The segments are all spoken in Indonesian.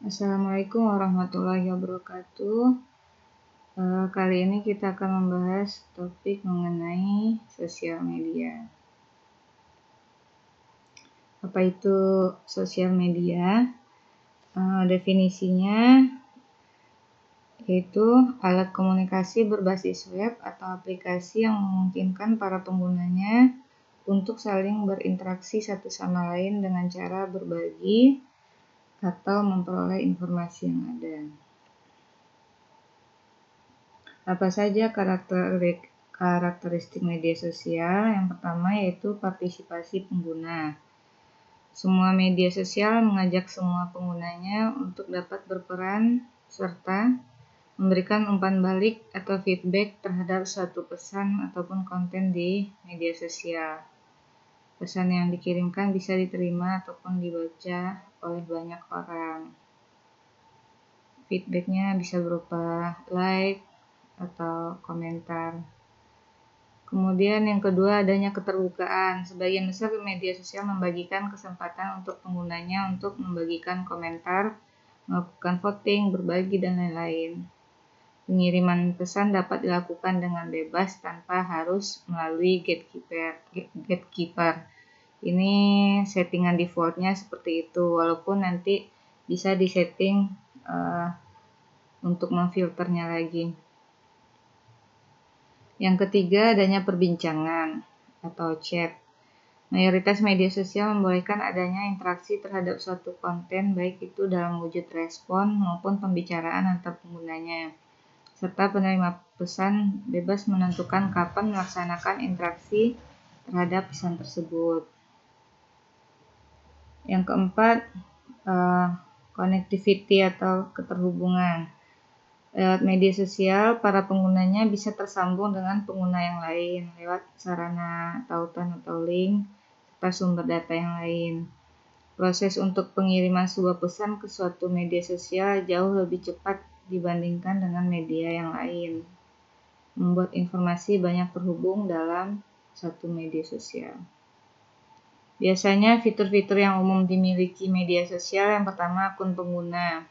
Assalamualaikum warahmatullahi wabarakatuh. Kali ini kita akan membahas topik mengenai sosial media. Apa itu sosial media? Definisinya yaitu alat komunikasi berbasis web atau aplikasi yang memungkinkan para penggunanya untuk saling berinteraksi satu sama lain dengan cara berbagi atau memperoleh informasi yang ada. Apa saja karakteristik media sosial? Yang pertama yaitu partisipasi pengguna. Semua media sosial mengajak semua penggunanya untuk dapat berperan serta memberikan umpan balik atau feedback terhadap suatu pesan ataupun konten di media sosial. Pesan yang dikirimkan bisa diterima ataupun dibaca oleh banyak orang. Feedbacknya bisa berupa like atau komentar. Kemudian yang kedua, adanya keterbukaan. Sebagian besar media sosial membagikan kesempatan untuk penggunanya untuk membagikan komentar, melakukan voting, berbagi, dan lain-lain. Pengiriman pesan dapat dilakukan dengan bebas tanpa harus melalui gatekeeper. Ini settingan defaultnya seperti itu, walaupun nanti bisa disetting untuk memfilternya lagi. Yang ketiga, adanya perbincangan atau chat. Mayoritas media sosial membolehkan adanya interaksi terhadap suatu konten, baik itu dalam wujud respon maupun pembicaraan antar penggunanya, serta penerima pesan bebas menentukan kapan melaksanakan interaksi terhadap pesan tersebut. Yang keempat, connectivity atau keterhubungan. Lewat media sosial, para penggunanya bisa tersambung dengan pengguna yang lain lewat sarana tautan atau link serta sumber data yang lain. Proses untuk pengiriman sebuah pesan ke suatu media sosial jauh lebih cepat dibandingkan dengan media yang lain. Membuat informasi banyak terhubung dalam satu media sosial. Biasanya fitur-fitur yang umum dimiliki media sosial, yang pertama akun pengguna.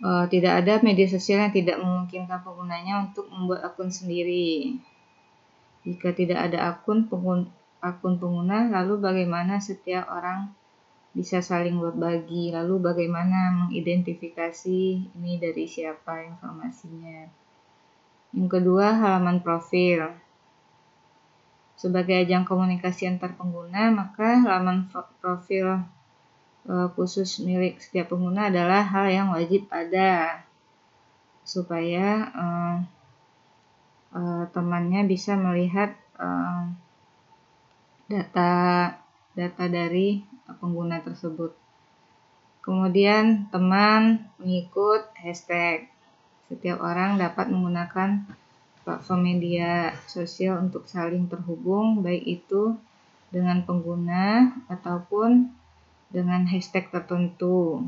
Tidak ada media sosial yang tidak memungkinkan penggunanya untuk membuat akun sendiri. Jika tidak ada akun pengguna, lalu bagaimana setiap orang bisa saling berbagi? Lalu bagaimana mengidentifikasi ini dari siapa informasinya? Yang kedua, halaman profil. Sebagai ajang komunikasi antar pengguna, maka halaman profil khusus milik setiap pengguna adalah hal yang wajib ada supaya temannya bisa melihat data dari pengguna tersebut. Kemudian teman, pengikut, hashtag. Setiap orang dapat menggunakan platform media sosial untuk saling terhubung, baik itu dengan pengguna ataupun dengan hashtag tertentu.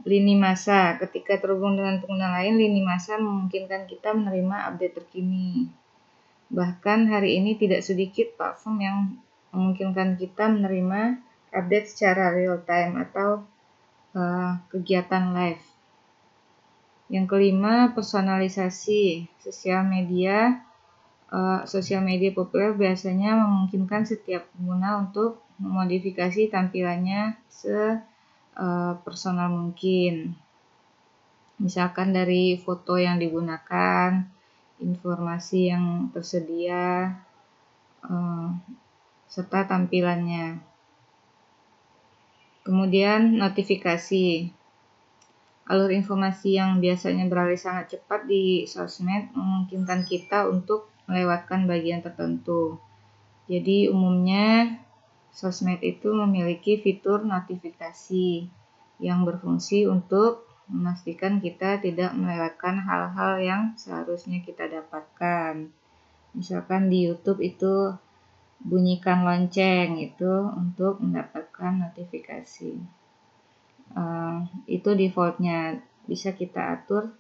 Lini masa. Ketika terhubung dengan pengguna lain, lini masa memungkinkan kita menerima update terkini. Bahkan hari ini tidak sedikit platform yang memungkinkan kita menerima update secara real time atau kegiatan live. Yang kelima, personalisasi. Sosial media populer biasanya memungkinkan setiap pengguna untuk memodifikasi tampilannya personal mungkin. Misalkan dari foto yang digunakan, informasi yang tersedia, serta tampilannya. Kemudian notifikasi. Alur informasi yang biasanya beralih sangat cepat di sosmed memungkinkan kita untuk melewatkan bagian tertentu. Jadi umumnya sosmed itu memiliki fitur notifikasi yang berfungsi untuk memastikan kita tidak melewatkan hal-hal yang seharusnya kita dapatkan. Misalkan di YouTube itu bunyikan lonceng itu untuk mendapatkan notifikasi. Itu defaultnya, bisa kita atur.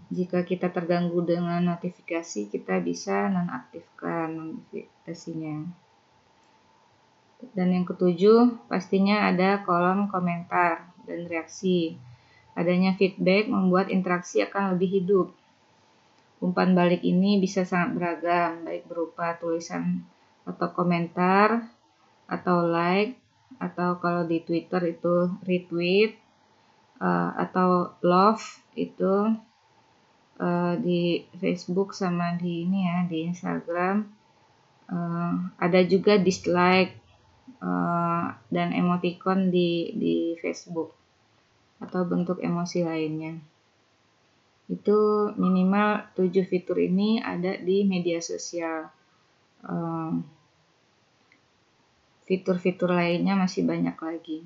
Jika kita terganggu dengan notifikasi, kita bisa nonaktifkan notifikasinya. Dan yang ketujuh, pastinya ada kolom komentar dan reaksi. Adanya feedback membuat interaksi akan lebih hidup. Umpan balik ini bisa sangat beragam, baik berupa tulisan atau komentar, atau like, atau kalau di Twitter itu retweet, atau love itu di Facebook sama di Instagram. Ada juga dislike dan emoticon di Facebook atau bentuk emosi lainnya. Itu minimal 7 fitur ini ada di media sosial. Fitur-fitur lainnya masih banyak lagi.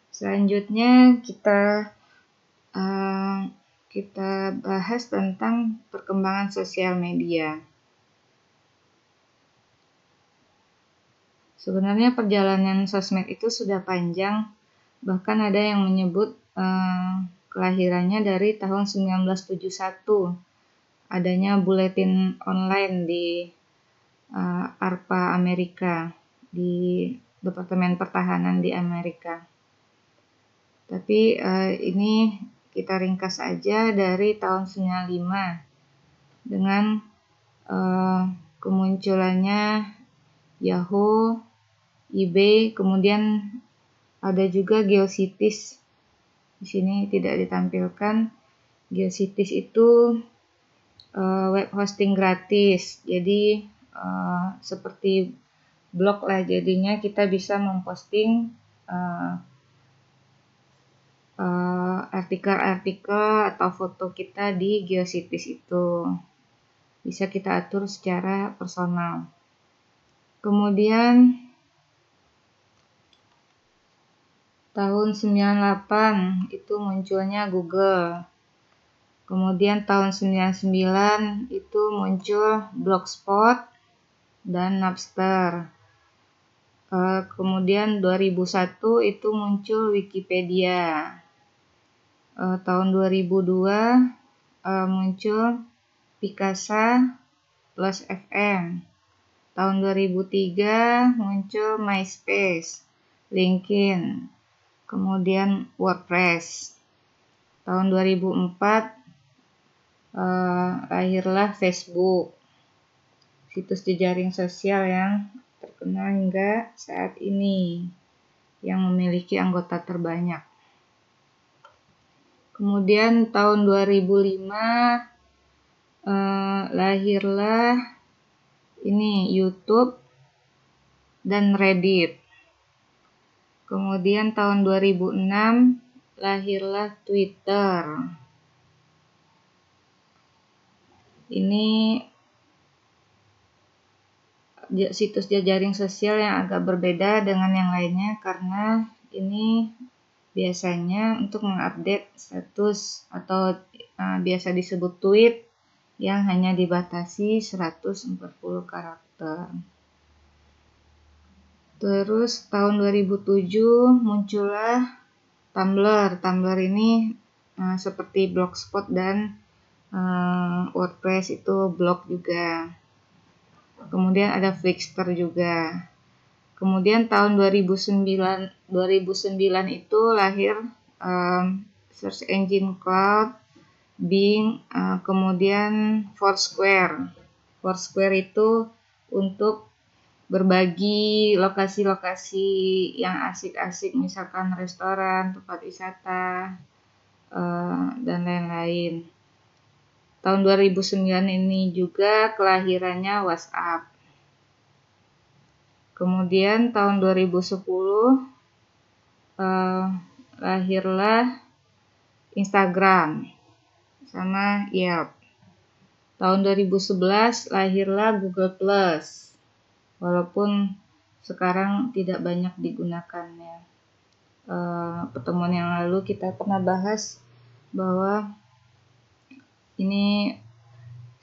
Selanjutnya kita bahas tentang perkembangan sosial media. Sebenarnya perjalanan sosmed itu sudah panjang, bahkan ada yang menyebut kelahirannya dari tahun 1971. Adanya buletin online di ARPA Amerika, di Departemen Pertahanan di Amerika. Tapi ini kita ringkas aja dari tahun 95 dengan kemunculannya Yahoo, eBay, kemudian ada juga GeoCities. Di sini tidak ditampilkan. GeoCities itu web hosting gratis. Jadi seperti blog lah, jadinya kita bisa memposting artikel-artikel atau foto kita di GeoCities itu. Bisa kita atur secara personal. Kemudian tahun 98 itu munculnya Google. Kemudian tahun 99 itu muncul Blogspot dan Napster. Kemudian 2001 itu muncul Wikipedia. Tahun 2002 muncul Picasa plus FM. Tahun 2003 muncul MySpace, LinkedIn, kemudian WordPress. Tahun 2004 lahirlah Facebook, situs jejaring sosial yang terkenal hingga saat ini, yang memiliki anggota terbanyak. Kemudian tahun 2005 lahirlah YouTube dan Reddit. Kemudian tahun 2006 lahirlah Twitter. Ini situs jejaring sosial yang agak berbeda dengan yang lainnya karena ini biasanya untuk mengupdate status atau biasa disebut tweet yang hanya dibatasi 140 karakter. Terus tahun 2007 muncullah Tumblr. Tumblr ini seperti Blogspot dan WordPress itu blog juga. Kemudian ada Flickr juga. Kemudian tahun 2009 itu lahir search engine cloud, Bing, kemudian Foursquare. Foursquare itu untuk berbagi lokasi-lokasi yang asik-asik, misalkan restoran, tempat wisata, dan lain-lain. Tahun 2009 ini juga kelahirannya WhatsApp. Kemudian tahun 2010 lahirlah Instagram sama Yelp. Tahun 2011 lahirlah Google Plus, walaupun sekarang tidak banyak digunakannya. Pertemuan yang lalu kita pernah bahas bahwa ini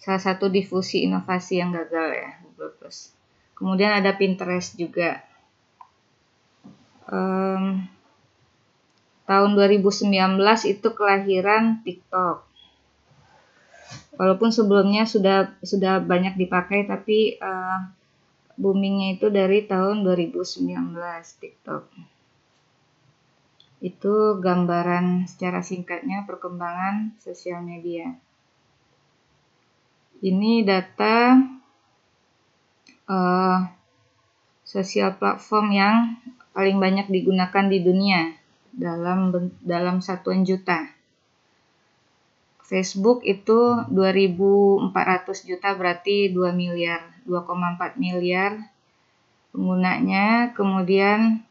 salah satu difusi inovasi yang gagal ya, Google Plus. Kemudian ada Pinterest juga. Tahun 2019 itu kelahiran TikTok. Walaupun sebelumnya sudah banyak dipakai, tapi boomingnya itu dari tahun 2019 TikTok. Itu gambaran secara singkatnya perkembangan sosial media. Ini data sosial platform yang paling banyak digunakan di dunia dalam satuan juta. Facebook itu 2.400 juta, berarti 2,4 miliar penggunanya. Kemudian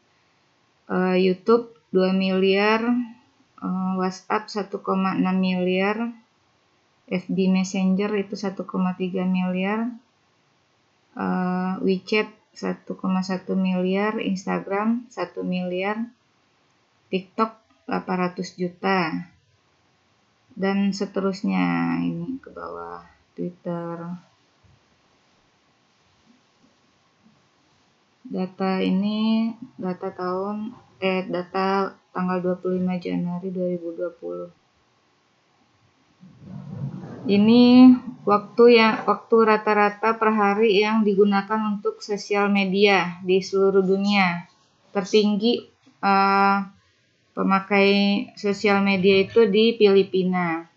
YouTube 2 miliar, WhatsApp 1,6 miliar, FB Messenger itu 1,3 miliar, WeChat 1,1 miliar, Instagram 1 miliar, TikTok 800 juta, dan seterusnya. Ini ke bawah, Twitter. Data ini data tanggal 25 Januari 2020. Ini waktu rata-rata per hari yang digunakan untuk sosial media di seluruh dunia. Tertinggi pemakai sosial media itu di Filipina.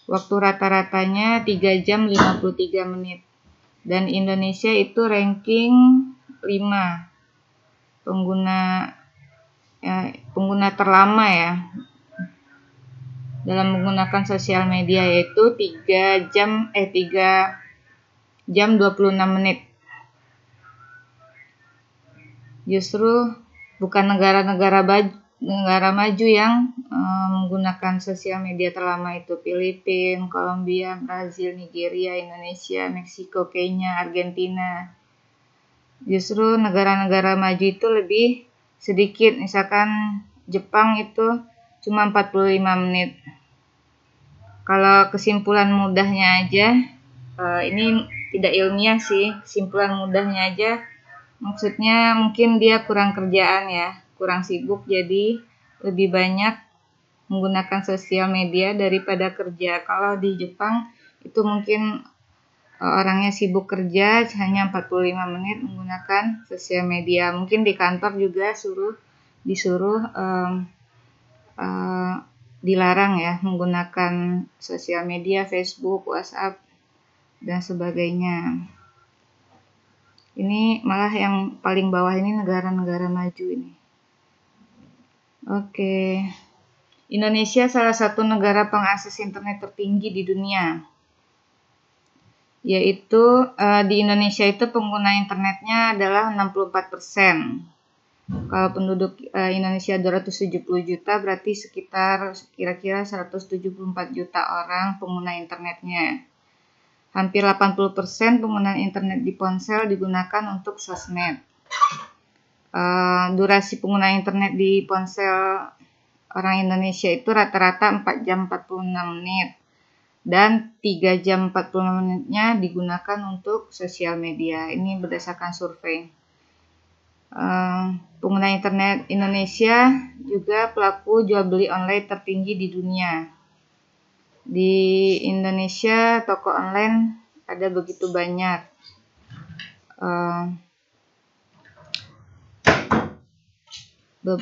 Waktu rata-ratanya 3 jam 53 menit. Dan Indonesia itu ranking 5 pengguna terlama ya dalam menggunakan sosial media, yaitu 3 jam 26 menit. Justru bukan negara maju yang menggunakan sosial media terlama itu. Filipina, Kolombia, Brazil, Nigeria, Indonesia, Meksiko, Kenya, Argentina. Justru negara-negara maju itu lebih sedikit. Misalkan Jepang itu cuma 45 menit. Kalau kesimpulan mudahnya aja, ini tidak ilmiah sih, kesimpulan mudahnya aja, maksudnya mungkin dia kurang kerjaan ya, kurang sibuk, jadi lebih banyak menggunakan sosial media daripada kerja. Kalau di Jepang itu mungkin orangnya sibuk kerja, hanya 45 menit menggunakan sosial media. Mungkin di kantor juga disuruh dilarang ya menggunakan sosial media, Facebook, WhatsApp, dan sebagainya. Ini malah yang paling bawah ini negara-negara maju ini. Oke. Indonesia salah satu negara pengakses internet tertinggi di dunia. Yaitu di Indonesia itu pengguna internetnya adalah 64%. Kalau penduduk Indonesia 270 juta, berarti sekitar kira-kira 174 juta orang pengguna internetnya. Hampir 80% penggunaan internet di ponsel digunakan untuk sosmed. Durasi penggunaan internet di ponsel orang Indonesia itu rata-rata 4 jam 46 menit. Dan 3 jam 40 menitnya digunakan untuk sosial media. Ini berdasarkan survei. Pengguna internet Indonesia juga pelaku jual beli online tertinggi di dunia. Di Indonesia toko online ada begitu banyak.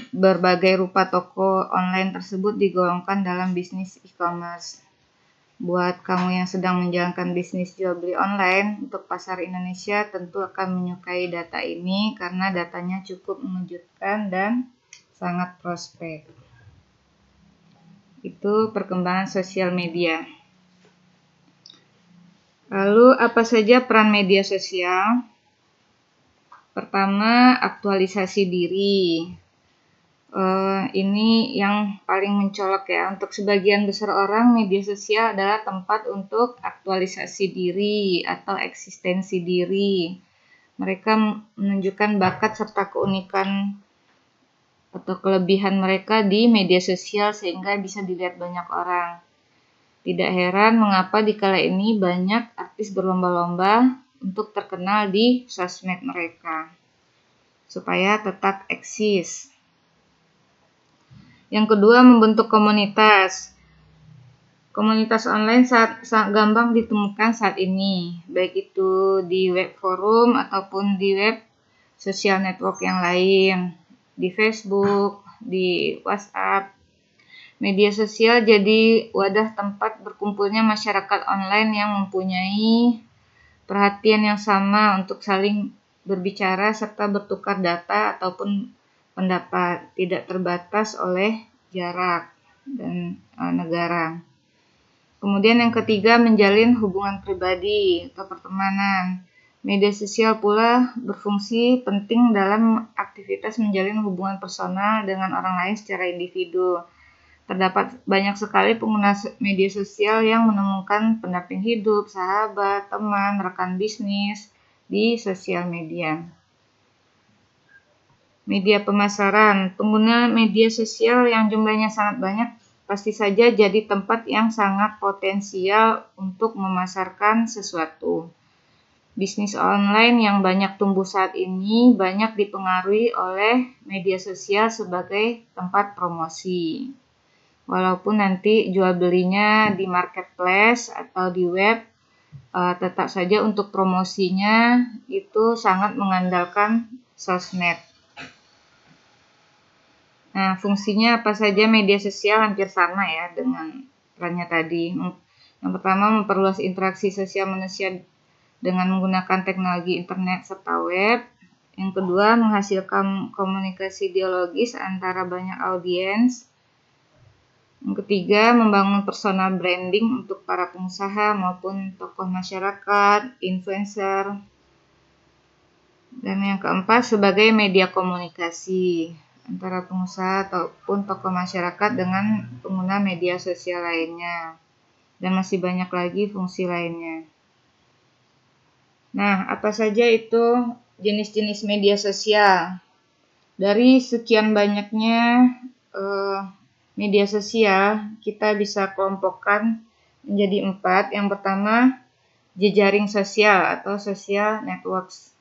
Berbagai rupa toko online tersebut digolongkan dalam bisnis e-commerce. Buat kamu yang sedang menjalankan bisnis jual beli online untuk pasar Indonesia tentu akan menyukai data ini karena datanya cukup mengejutkan dan sangat prospek. Itu perkembangan sosial media. Lalu apa saja peran media sosial? Pertama, aktualisasi diri. Ini yang paling mencolok ya. Untuk sebagian besar orang, media sosial adalah tempat untuk aktualisasi diri atau eksistensi diri. Mereka menunjukkan bakat serta keunikan atau kelebihan mereka di media sosial sehingga bisa dilihat banyak orang. Tidak heran mengapa di kala ini banyak artis berlomba-lomba untuk terkenal di sosmed mereka supaya tetap eksis. Yang kedua, membentuk komunitas. Komunitas online sangat gampang ditemukan saat ini, baik itu di web forum ataupun di web sosial network yang lain, di Facebook, di WhatsApp. Media sosial jadi wadah tempat berkumpulnya masyarakat online yang mempunyai perhatian yang sama untuk saling berbicara serta bertukar data ataupun pendapat, tidak terbatas oleh jarak dan negara. Kemudian yang ketiga, menjalin hubungan pribadi atau pertemanan. Media sosial pula berfungsi penting dalam aktivitas menjalin hubungan personal dengan orang lain secara individu. Terdapat banyak sekali pengguna media sosial yang menemukan pendamping hidup, sahabat, teman, rekan bisnis di sosial media. Media pemasaran. Pengguna media sosial yang jumlahnya sangat banyak pasti saja jadi tempat yang sangat potensial untuk memasarkan sesuatu. Bisnis online yang banyak tumbuh saat ini banyak dipengaruhi oleh media sosial sebagai tempat promosi. Walaupun nanti jual belinya di marketplace atau di web, tetap saja untuk promosinya itu sangat mengandalkan sosmed. Nah, fungsinya apa saja media sosial hampir sama ya dengan perannya tadi. Yang pertama, memperluas interaksi sosial manusia dengan menggunakan teknologi internet serta web. Yang kedua, menghasilkan komunikasi dialogis antara banyak audiens. Yang ketiga, membangun personal branding untuk para pengusaha maupun tokoh masyarakat, influencer. Dan yang keempat, sebagai media komunikasi antara pengusaha ataupun tokoh masyarakat dengan pengguna media sosial lainnya. Dan masih banyak lagi fungsi lainnya. Nah, apa saja itu jenis-jenis media sosial? Dari sekian banyaknya media sosial, kita bisa kelompokkan menjadi 4. Yang pertama, jejaring sosial atau social networks.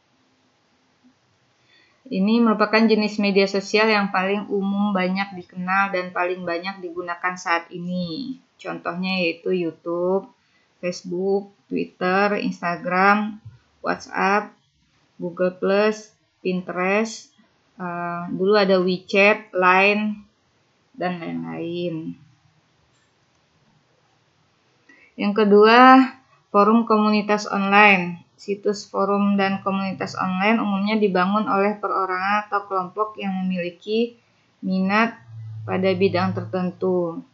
Ini merupakan jenis media sosial yang paling umum banyak dikenal dan paling banyak digunakan saat ini. Contohnya yaitu YouTube, Facebook, Twitter, Instagram, WhatsApp, Google+, Pinterest, dulu ada WeChat, Line, dan lain-lain. Yang kedua, forum komunitas online. Situs forum dan komunitas online umumnya dibangun oleh perorangan atau kelompok yang memiliki minat pada bidang tertentu.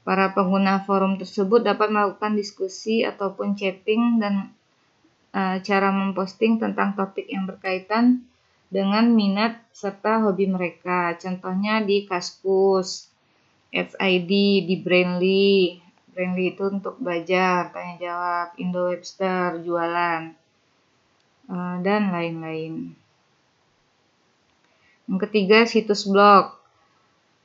Para pengguna forum tersebut dapat melakukan diskusi ataupun chatting dan cara memposting tentang topik yang berkaitan dengan minat serta hobi mereka. Contohnya di Kaskus, XID, di Brainly. Brainly itu untuk belajar, tanya jawab, Indo Webster, jualan, dan lain-lain. Yang ketiga, situs blog.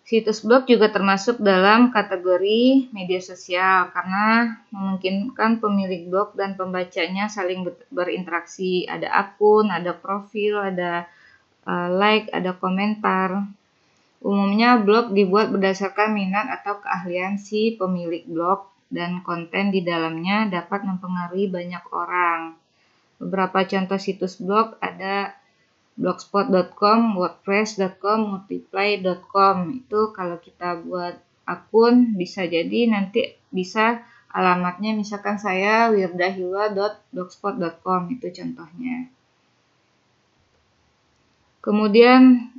Situs blog juga termasuk dalam kategori media sosial karena memungkinkan pemilik blog dan pembacanya saling berinteraksi. Ada akun, ada profil, ada like, ada komentar. Umumnya blog dibuat berdasarkan minat atau keahlian si pemilik blog dan konten di dalamnya dapat mempengaruhi banyak orang. Beberapa contoh situs blog ada blogspot.com, wordpress.com, multiply.com. Itu kalau kita buat akun bisa jadi nanti bisa alamatnya misalkan saya wirdahiwa.blogspot.com, itu contohnya. Kemudian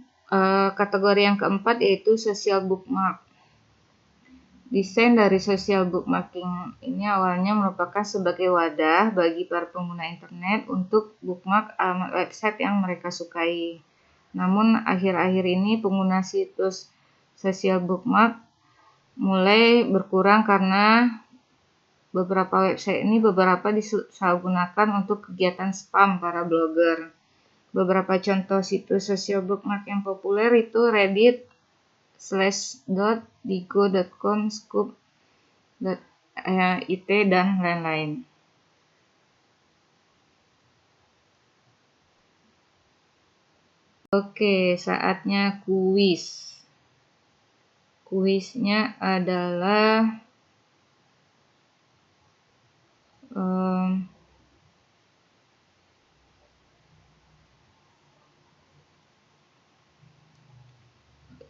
kategori yang keempat yaitu social bookmark. Desain dari social bookmarking ini awalnya merupakan sebagai wadah bagi para pengguna internet untuk bookmark alamat website yang mereka sukai. Namun akhir-akhir ini pengguna situs social bookmark mulai berkurang karena beberapa website ini disalahgunakan untuk kegiatan spam para blogger. Beberapa contoh situs social bookmark yang populer itu Reddit, Slashdot, Scoop.it, dan lain-lain. Oke, saatnya kuis. Kuisnya adalah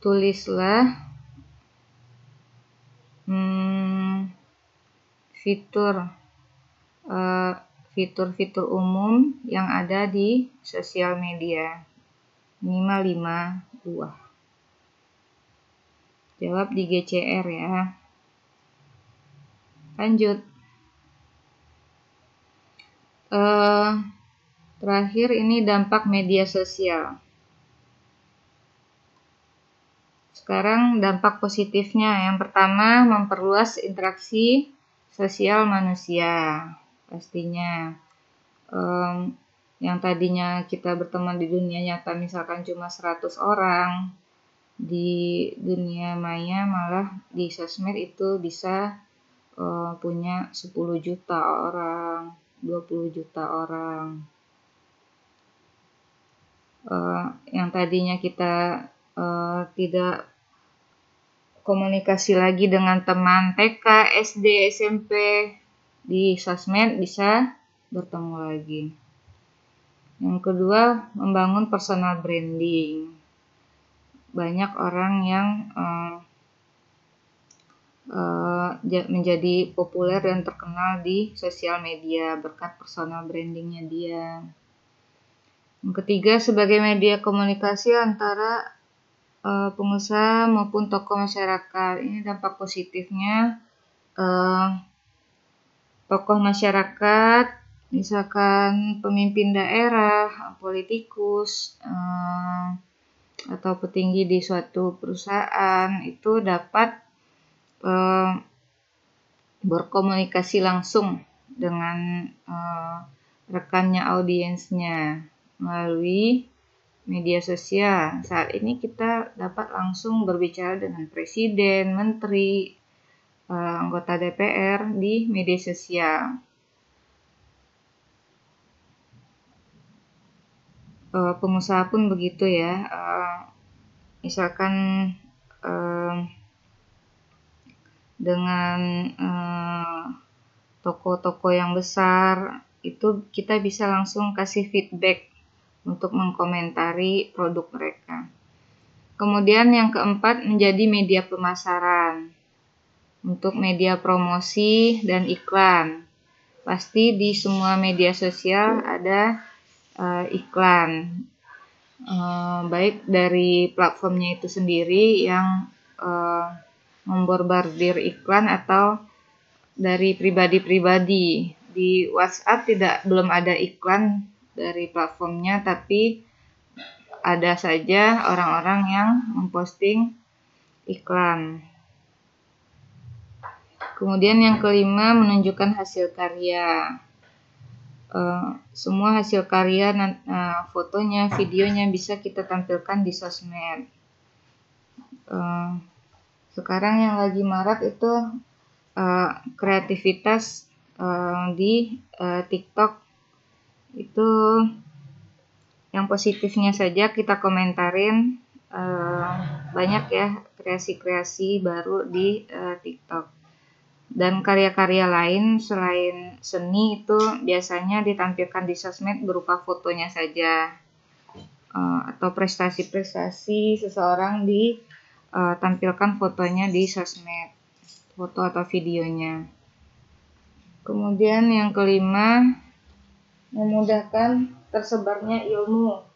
tulislah fitur umum yang ada di sosial media, minimal 5 buah. Jawab di GCR ya. Lanjut. Terakhir ini dampak media sosial. Sekarang dampak positifnya. Yang pertama, memperluas interaksi sosial manusia. Pastinya yang tadinya kita berteman di dunia nyata misalkan cuma 100 orang, di dunia maya malah di sosmed itu bisa punya 10 juta orang, 20 juta orang. Yang tadinya kita tidak komunikasi lagi dengan teman TK, SD, SMP, di sosmed bisa bertemu lagi. Yang kedua, membangun personal branding. Banyak orang yang menjadi populer dan terkenal di sosial media berkat personal brandingnya dia. Yang ketiga, sebagai media komunikasi antara pengusaha maupun tokoh masyarakat. Ini dampak positifnya, tokoh masyarakat, misalkan pemimpin daerah, politikus, atau petinggi di suatu perusahaan itu dapat berkomunikasi langsung dengan rekannya, audiensnya melalui media sosial. Saat ini kita dapat langsung berbicara dengan presiden, menteri, anggota DPR di media sosial. Pengusaha pun begitu ya. Misalkan dengan toko-toko yang besar itu kita bisa langsung kasih feedback untuk mengkomentari produk mereka. Kemudian yang keempat, menjadi media pemasaran untuk media promosi dan iklan. Pasti di semua media sosial ada iklan, baik dari platformnya itu sendiri yang memborbardir iklan atau dari pribadi-pribadi. Di WhatsApp belum ada iklan dari platformnya, tapi ada saja orang-orang yang memposting iklan. Kemudian yang kelima, menunjukkan hasil karya. Semua hasil karya, fotonya, videonya bisa kita tampilkan di sosmed. Sekarang yang lagi marak itu kreativitas di TikTok. Itu yang positifnya saja kita komentarin, banyak ya kreasi-kreasi baru di TikTok. Dan karya-karya lain selain seni itu biasanya ditampilkan di sosmed berupa fotonya saja, atau prestasi-prestasi seseorang ditampilkan fotonya di sosmed, foto atau videonya. Kemudian yang kelima, memudahkan tersebarnya ilmu.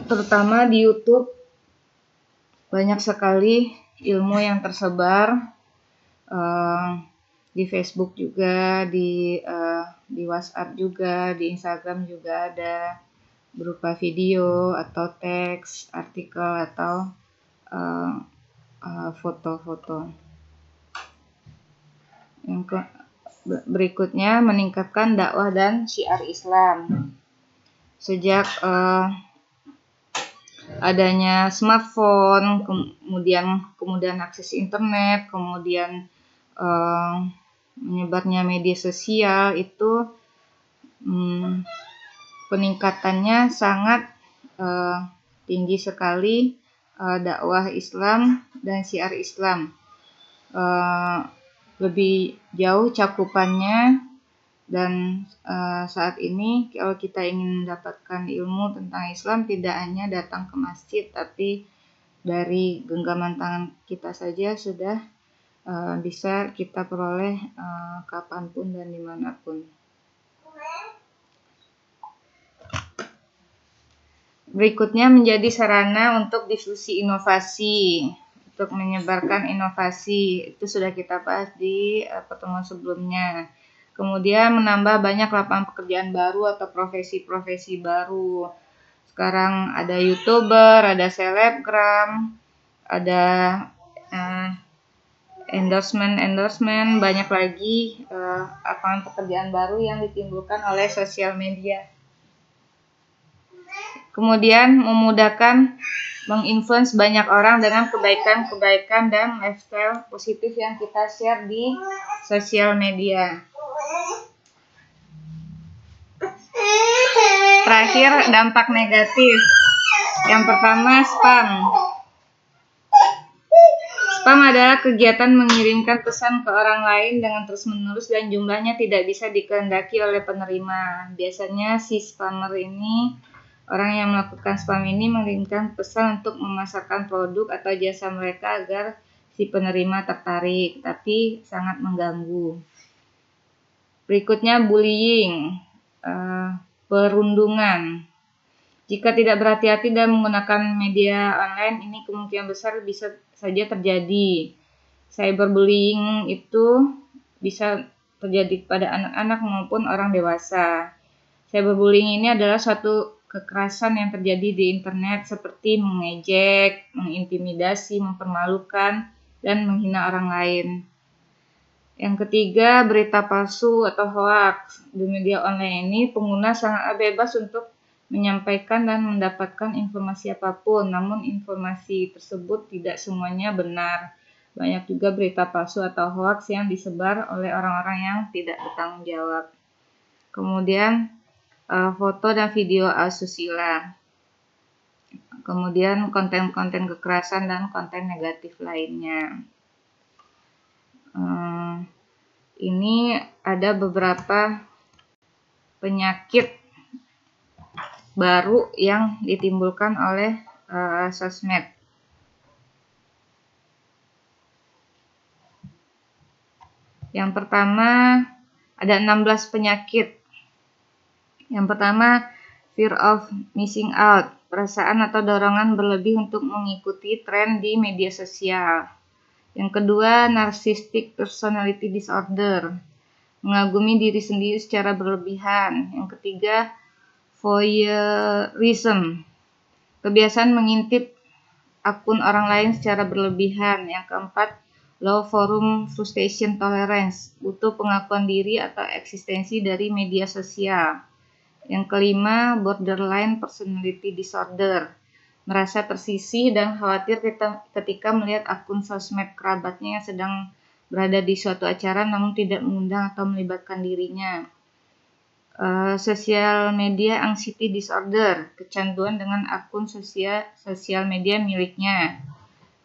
Terutama di YouTube banyak sekali ilmu yang tersebar, di Facebook juga, di WhatsApp juga, di Instagram juga ada, berupa video atau teks, artikel atau foto-foto. Yang berikutnya, meningkatkan dakwah dan syiar Islam. Sejak adanya smartphone, kemudian akses internet, kemudian menyebarnya media sosial, itu peningkatannya sangat tinggi sekali dakwah Islam dan syiar Islam. Lebih jauh cakupannya, dan saat ini kalau kita ingin mendapatkan ilmu tentang Islam tidak hanya datang ke masjid, tapi dari genggaman tangan kita saja sudah bisa kita peroleh kapanpun dan dimanapun. Berikutnya menjadi sarana untuk diskusi inovasi, untuk menyebarkan inovasi. Itu sudah kita bahas di pertemuan sebelumnya. Kemudian menambah banyak lapangan pekerjaan baru atau profesi-profesi baru. Sekarang ada YouTuber, ada selebgram, ada endorsement, banyak lagi lapangan pekerjaan baru yang ditimbulkan oleh sosial media. Kemudian memudahkan menginfluence banyak orang dengan kebaikan-kebaikan dan lifestyle positif yang kita share di sosial media. Terakhir, dampak negatif. Yang pertama, spam. Spam adalah kegiatan mengirimkan pesan ke orang lain dengan terus-menerus dan jumlahnya tidak bisa dikehendaki oleh penerima. Biasanya si spammer ini, orang yang melakukan spam ini mengirimkan pesan untuk memasarkan produk atau jasa mereka agar si penerima tertarik, tapi sangat mengganggu. Berikutnya bullying, perundungan. Jika tidak berhati-hati dan menggunakan media online, ini kemungkinan besar bisa saja terjadi. Cyberbullying itu bisa terjadi pada anak-anak maupun orang dewasa. Cyberbullying ini adalah suatu kekerasan yang terjadi di internet seperti mengejek, mengintimidasi, mempermalukan, dan menghina orang lain. Yang ketiga, berita palsu atau hoax. Di media online ini, pengguna sangat bebas untuk menyampaikan dan mendapatkan informasi apapun, namun informasi tersebut tidak semuanya benar. Banyak juga berita palsu atau hoax yang disebar oleh orang-orang yang tidak bertanggung jawab. Kemudian, foto dan video asusila. Kemudian, konten-konten kekerasan dan konten negatif lainnya. Ini ada beberapa penyakit baru yang ditimbulkan oleh sosmed. Yang pertama, ada 16 penyakit. Yang pertama, fear of missing out, perasaan atau dorongan berlebih untuk mengikuti tren di media sosial. Yang kedua, narcissistic personality disorder, mengagumi diri sendiri secara berlebihan. Yang ketiga, voyeurism, kebiasaan mengintip akun orang lain secara berlebihan. Yang keempat, low forum frustration tolerance, butuh pengakuan diri atau eksistensi dari media sosial. Yang kelima, borderline personality disorder, merasa tersisih dan khawatir ketika melihat akun sosmed kerabatnya yang sedang berada di suatu acara namun tidak mengundang atau melibatkan dirinya. Social media anxiety disorder, kecanduan dengan akun sosial media miliknya.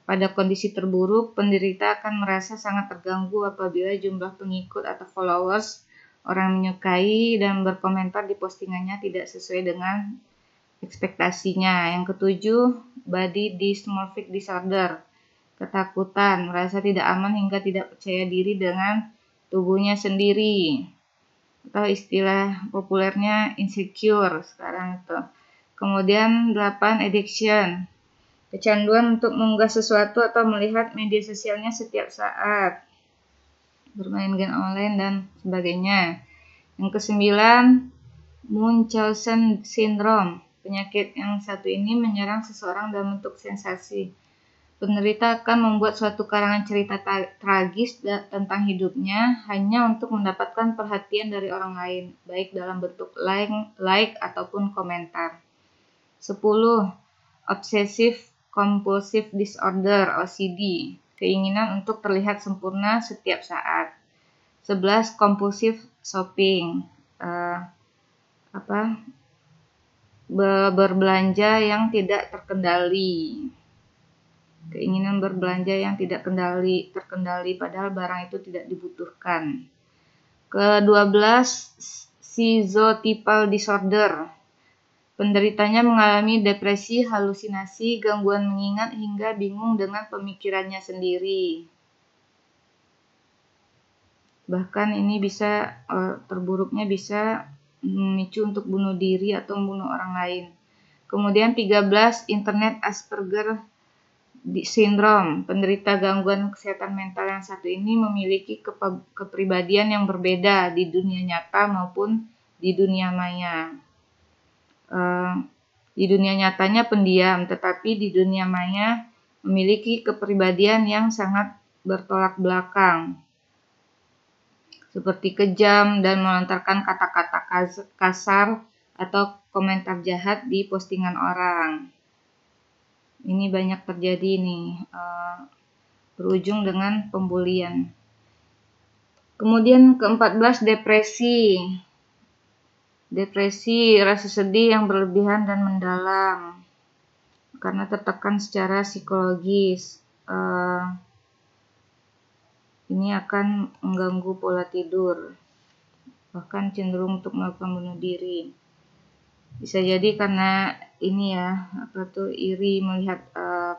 Pada kondisi terburuk, penderita akan merasa sangat terganggu apabila jumlah pengikut atau followers, orang menyukai dan berkomentar di postingannya tidak sesuai dengan ekspektasinya. Yang ketujuh, body dysmorphic disorder, ketakutan, merasa tidak aman hingga tidak percaya diri dengan tubuhnya sendiri, atau istilah populernya insecure sekarang itu. Kemudian 8, addiction, kecanduan untuk mengunggah sesuatu atau melihat media sosialnya setiap saat, bermain game online dan sebagainya. Yang kesembilan, Munchausen syndrome, penyakit yang satu ini menyerang seseorang dalam bentuk sensasi. Penderita akan membuat suatu karangan cerita tragis tentang hidupnya hanya untuk mendapatkan perhatian dari orang lain, baik dalam bentuk like ataupun komentar. 10. Obsessive compulsive disorder (OCD), keinginan untuk terlihat sempurna setiap saat. 11. Compulsive shopping, berbelanja yang tidak terkendali. Keinginan berbelanja yang tidak terkendali padahal barang itu tidak dibutuhkan. Ke-12, schizotypal disorder. Penderitanya mengalami depresi, halusinasi, gangguan mengingat, hingga bingung dengan pemikirannya sendiri. Bahkan ini bisa terburuknya bisa memicu untuk bunuh diri atau membunuh orang lain. Kemudian 13, Internet Asperger Syndrome. Penderita gangguan kesehatan mental yang satu ini memiliki kepribadian yang berbeda di dunia nyata maupun di dunia maya. Di dunia nyatanya pendiam, tetapi di dunia maya memiliki kepribadian yang sangat bertolak belakang, seperti kejam dan melontarkan kata-kata kasar atau komentar jahat di postingan orang. Ini banyak terjadi nih, berujung dengan pembulian. Kemudian ke-14, depresi. Depresi, rasa sedih yang berlebihan dan mendalam karena tertekan secara psikologis. Ini akan mengganggu pola tidur, bahkan cenderung untuk melakukan bunuh diri. Bisa jadi karena ini ya, iri melihat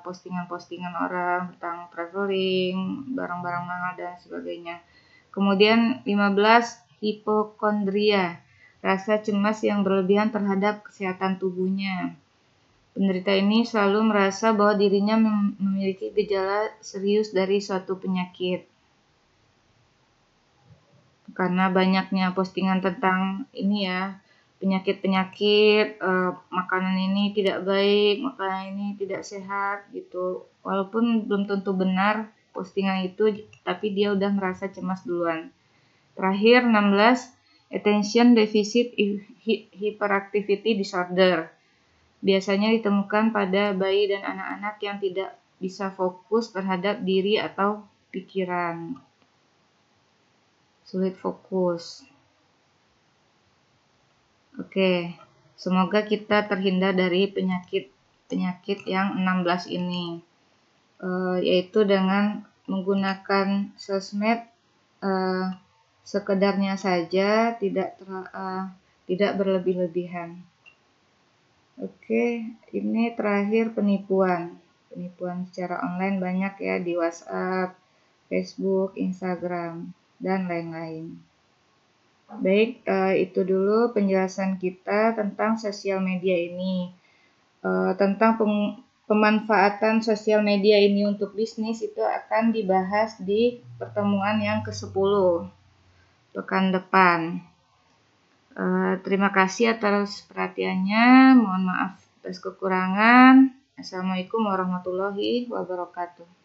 postingan-postingan orang tentang traveling, barang-barang mahal dan sebagainya. Kemudian 15, hipokondria, rasa cemas yang berlebihan terhadap kesehatan tubuhnya. Penderita ini selalu merasa bahwa dirinya memiliki gejala serius dari suatu penyakit. Karena banyaknya postingan tentang ini ya, penyakit-penyakit, makanan ini tidak baik, makanan ini tidak sehat gitu. Walaupun belum tentu benar postingan itu, tapi dia udah merasa cemas duluan. Terakhir 16, attention deficit hyperactivity disorder. Biasanya ditemukan pada bayi dan anak-anak yang tidak bisa fokus terhadap diri atau pikiran. Sulit fokus. Oke, semoga kita terhindar dari penyakit yang 16 ini, yaitu dengan menggunakan sosmed sekedarnya saja, tidak berlebih-lebihan. Oke, ini terakhir penipuan secara online banyak ya di WhatsApp, Facebook, Instagram, dan lain-lain. Baik, itu dulu penjelasan kita tentang sosial media ini. Tentang pemanfaatan sosial media ini untuk bisnis itu akan dibahas di pertemuan yang ke-10 pekan depan. Terima kasih atas perhatiannya. Mohon maaf atas kekurangan. Assalamualaikum warahmatullahi wabarakatuh.